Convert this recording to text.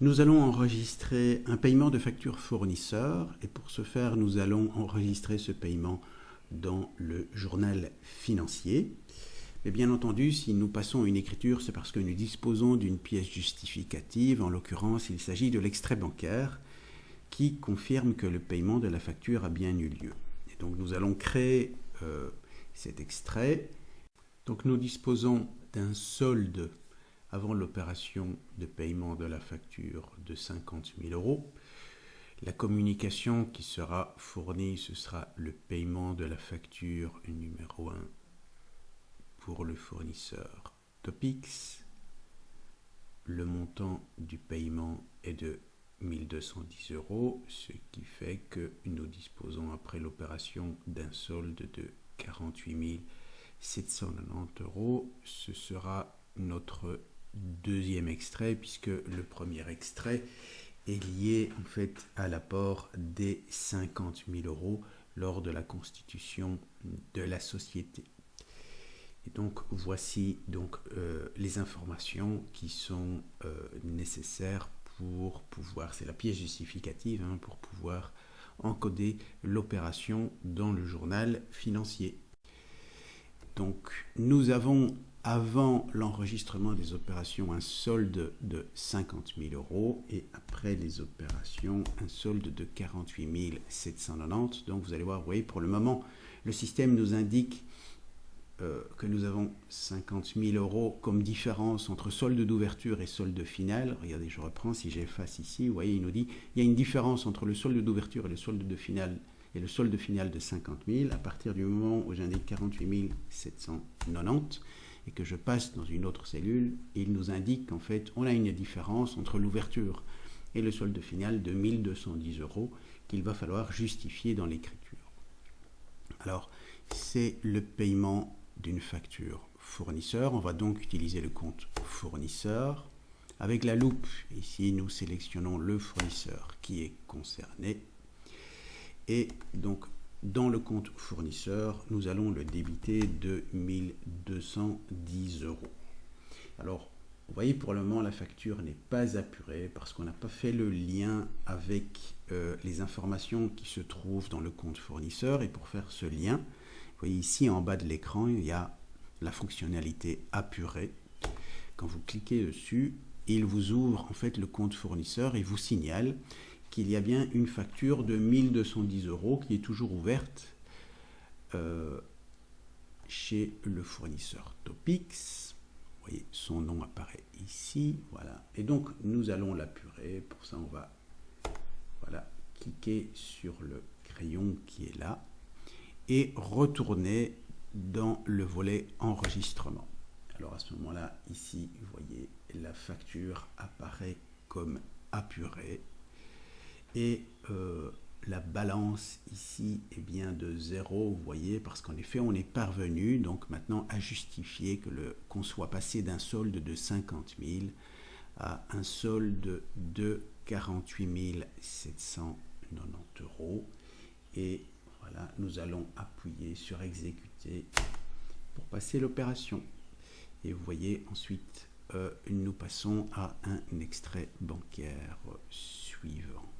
Nous allons enregistrer un paiement de facture fournisseur et pour ce faire, nous allons enregistrer ce paiement dans le journal financier. Mais bien entendu, si nous passons une écriture, c'est parce que nous disposons d'une pièce justificative. En l'occurrence, il s'agit de l'extrait bancaire qui confirme que le paiement de la facture a bien eu lieu. Et donc nous allons créer cet extrait. Donc nous disposons d'un solde avant l'opération de paiement de la facture de 50 000 euros. La communication qui sera fournie, ce sera le paiement de la facture numéro 1 pour le fournisseur Topix. Le montant du paiement est de 1210 euros, ce qui fait que nous disposons après l'opération d'un solde de 48 790 euros. Ce sera notre deuxième extrait puisque le premier extrait est lié en fait à l'apport des 50 000 euros lors de la constitution de la société. Et donc voici donc les informations qui sont nécessaires pour pouvoir, c'est la pièce justificative pour pouvoir encoder l'opération dans le journal financier. Donc nous avons avant l'enregistrement des opérations un solde de 50 000 euros et après les opérations un solde de 48 790. Donc vous allez voir, vous voyez, pour le moment le système nous indique que nous avons 50 000 euros comme différence entre solde d'ouverture et solde final. Regardez, je reprends, si j'efface ici, vous voyez, il nous dit il y a une différence entre le solde d'ouverture et le solde de final et le solde final de 50 000 à partir du moment où j'indique 48 790 et que je passe dans une autre cellule, il nous indique qu'en fait on a une différence entre l'ouverture et le solde final de 1210 euros qu'il va falloir justifier dans l'écriture. Alors c'est le paiement d'une facture fournisseur. On va donc utiliser le compte fournisseur. Avec la loupe, ici nous sélectionnons le fournisseur qui est concerné. Et donc dans le compte fournisseur, nous allons le débiter de 1210 euros. Alors, vous voyez, pour le moment, la facture n'est pas apurée parce qu'on n'a pas fait le lien avec les informations qui se trouvent dans le compte fournisseur. Et pour faire ce lien, vous voyez ici en bas de l'écran, il y a la fonctionnalité apurer. Quand vous cliquez dessus, il vous ouvre en fait le compte fournisseur et vous signale qu'il y a bien une facture de 1210 euros qui est toujours ouverte chez le fournisseur Topix. Vous voyez, son nom apparaît ici, voilà. Et donc, nous allons l'apurer. Pour ça, on va cliquer sur le crayon qui est là et retourner dans le volet enregistrement. Alors, à ce moment-là, ici, vous voyez, la facture apparaît comme apurée. Et la balance ici est bien de 0, vous voyez, parce qu'en effet, on est parvenu donc maintenant à justifier qu'on soit passé d'un solde de 50 000 à un solde de 48 790 euros. Et voilà, nous allons appuyer sur exécuter pour passer l'opération. Et vous voyez, ensuite, nous passons à un extrait bancaire suivant.